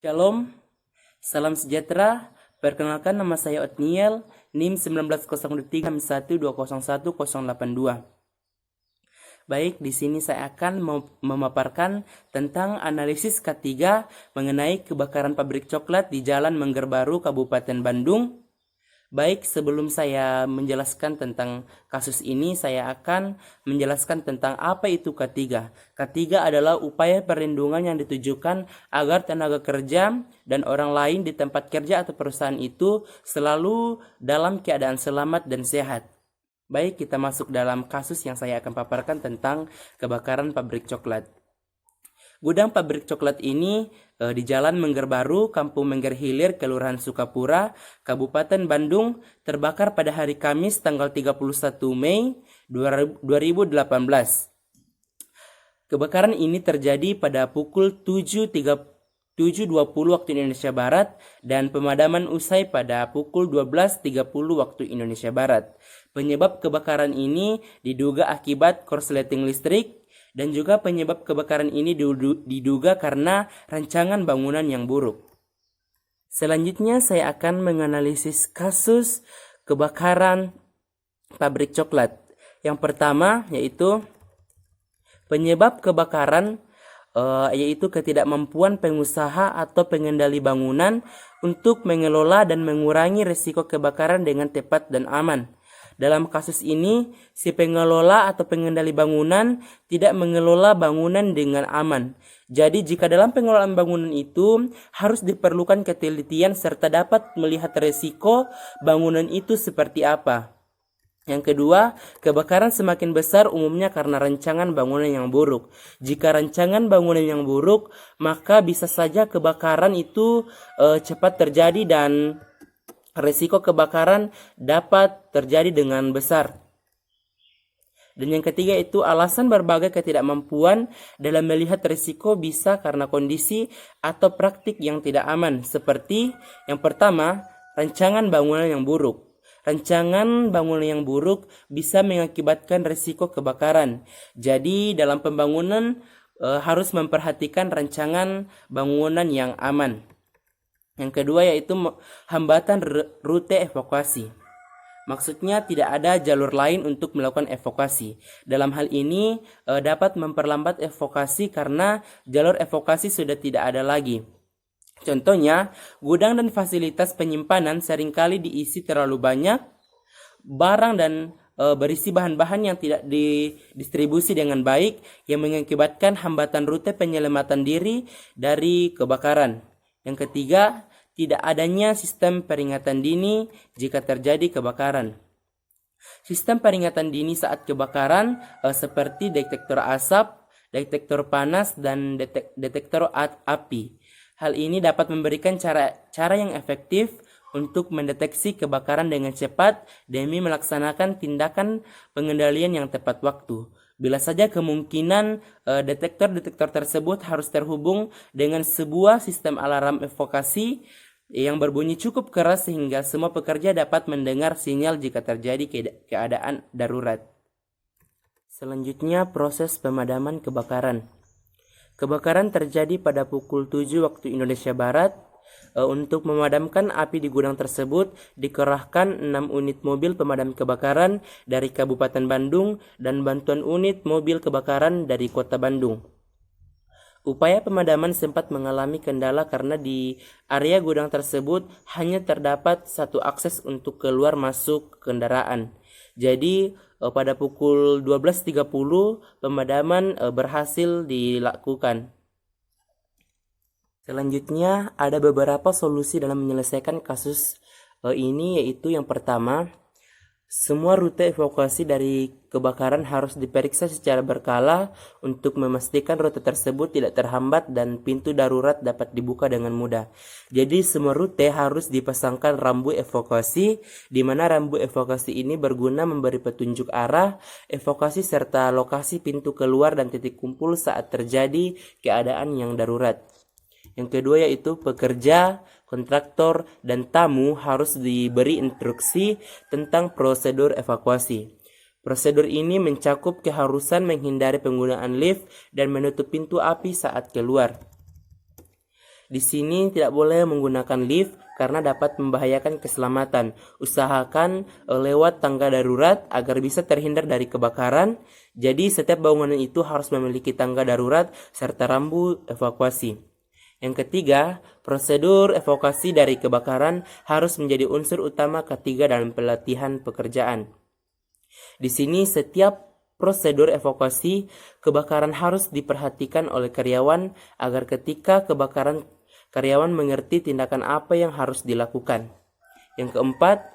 Shalom, salam sejahtera. Perkenalkan, nama saya Otniel, NIM 1903-1201082. Baik, di sini saya akan memaparkan tentang analisis K3 mengenai kebakaran pabrik coklat di Jalan Manggar Baru, Kabupaten Bandung. Baik, sebelum saya menjelaskan tentang kasus ini, saya akan menjelaskan tentang apa itu K3. K3 adalah upaya perlindungan yang ditujukan agar tenaga kerja dan orang lain di tempat kerja atau perusahaan itu selalu dalam keadaan selamat dan sehat. Baik, kita masuk dalam kasus yang saya akan paparkan tentang kebakaran pabrik coklat. Gudang pabrik coklat ini di Jalan Manggar Baru, Kampung Manggar Hilir, Kelurahan Sukapura, Kabupaten Bandung, terbakar pada hari Kamis tanggal 31 Mei 2018. Kebakaran ini terjadi pada pukul 7.20 waktu Indonesia Barat dan pemadaman usai pada pukul 12.30 waktu Indonesia Barat. Penyebab kebakaran ini diduga akibat korsleting listrik, dan juga penyebab kebakaran ini diduga karena rancangan bangunan yang buruk. Selanjutnya saya akan menganalisis kasus kebakaran pabrik coklat. Yang pertama yaitu penyebab kebakaran yaitu ketidakmampuan pengusaha atau pengendali bangunan untuk mengelola dan mengurangi risiko kebakaran dengan tepat dan aman. Dalam kasus ini, si pengelola atau pengendali bangunan tidak mengelola bangunan dengan aman. Jadi, jika dalam pengelolaan bangunan itu harus diperlukan ketelitian serta dapat melihat risiko bangunan itu seperti apa. Yang kedua, kebakaran semakin besar umumnya karena rancangan bangunan yang buruk. Jika rancangan bangunan yang buruk, maka bisa saja kebakaran itu cepat terjadi dan risiko kebakaran dapat terjadi dengan besar. Dan yang ketiga itu alasan berbagai ketidakmampuan dalam melihat risiko bisa karena kondisi atau praktik yang tidak aman. Seperti yang pertama, rancangan bangunan yang buruk. Rancangan bangunan yang buruk bisa mengakibatkan risiko kebakaran. Jadi dalam pembangunan harus memperhatikan rancangan bangunan yang aman. Yang kedua yaitu hambatan rute evakuasi. Maksudnya tidak ada jalur lain untuk melakukan evakuasi. Dalam hal ini dapat memperlambat evakuasi karena jalur evakuasi sudah tidak ada lagi. Contohnya, gudang dan fasilitas penyimpanan seringkali diisi terlalu banyak barang dan berisi bahan-bahan yang tidak didistribusi dengan baik yang mengakibatkan hambatan rute penyelamatan diri dari kebakaran. Yang ketiga, tidak adanya sistem peringatan dini jika terjadi kebakaran. Sistem peringatan dini saat kebakaran seperti detektor asap, detektor panas, dan detektor api. Hal ini dapat memberikan cara yang efektif untuk mendeteksi kebakaran dengan cepat demi melaksanakan tindakan pengendalian yang tepat waktu. Bila saja kemungkinan detektor-detektor tersebut harus terhubung dengan sebuah sistem alarm evakuasi yang berbunyi cukup keras sehingga semua pekerja dapat mendengar sinyal jika terjadi keadaan darurat. Selanjutnya, proses pemadaman kebakaran. Kebakaran terjadi pada pukul 7 waktu Indonesia Barat. Untuk memadamkan api di gudang tersebut dikerahkan 6 unit mobil pemadam kebakaran dari Kabupaten Bandung dan bantuan unit mobil kebakaran dari Kota Bandung. Upaya pemadaman sempat mengalami kendala karena di area gudang tersebut hanya terdapat satu akses untuk keluar masuk kendaraan. Jadi pada pukul 12.30 pemadaman berhasil dilakukan. Selanjutnya ada beberapa solusi dalam menyelesaikan kasus ini, yaitu yang pertama, semua rute evakuasi dari kebakaran harus diperiksa secara berkala untuk memastikan rute tersebut tidak terhambat dan pintu darurat dapat dibuka dengan mudah. Jadi semua rute harus dipasangkan rambu evakuasi, di mana rambu evakuasi ini berguna memberi petunjuk arah evakuasi serta lokasi pintu keluar dan titik kumpul saat terjadi keadaan yang darurat. Yang kedua yaitu pekerja, kontraktor, dan tamu harus diberi instruksi tentang prosedur evakuasi. Prosedur ini mencakup keharusan menghindari penggunaan lift dan menutup pintu api saat keluar. Di sini tidak boleh menggunakan lift karena dapat membahayakan keselamatan. Usahakan lewat tangga darurat agar bisa terhindar dari kebakaran. Jadi setiap bangunan itu harus memiliki tangga darurat serta rambu evakuasi. Yang ketiga, prosedur evakuasi dari kebakaran harus menjadi unsur utama ketiga dalam pelatihan pekerjaan. Di sini setiap prosedur evakuasi kebakaran harus diperhatikan oleh karyawan agar ketika kebakaran karyawan mengerti tindakan apa yang harus dilakukan. Yang keempat,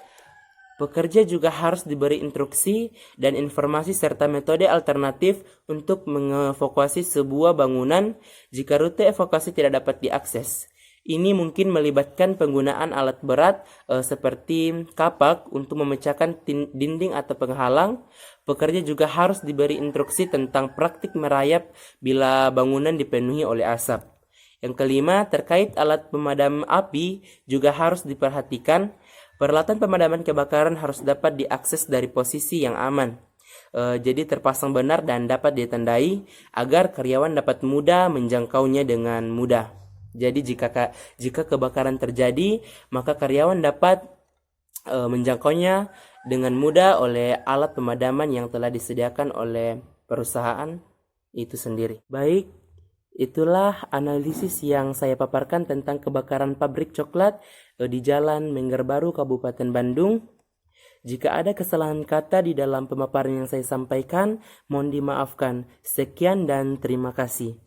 pekerja juga harus diberi instruksi dan informasi serta metode alternatif untuk mengevakuasi sebuah bangunan jika rute evakuasi tidak dapat diakses. Ini mungkin melibatkan penggunaan alat berat seperti kapak untuk memecahkan dinding atau penghalang. Pekerja juga harus diberi instruksi tentang praktik merayap bila bangunan dipenuhi oleh asap. Yang kelima, terkait alat pemadam api juga harus diperhatikan. Peralatan pemadaman kebakaran harus dapat diakses dari posisi yang aman. Jadi terpasang benar dan dapat ditandai agar karyawan dapat mudah menjangkaunya dengan mudah. Jadi jika kebakaran terjadi, maka karyawan dapat menjangkaunya dengan mudah oleh alat pemadaman yang telah disediakan oleh perusahaan itu sendiri. Baik, itulah analisis yang saya paparkan tentang kebakaran pabrik coklat di Jalan Mengger Baru, Kabupaten Bandung. Jika ada kesalahan kata di dalam pemaparan yang saya sampaikan, mohon dimaafkan. Sekian dan terima kasih.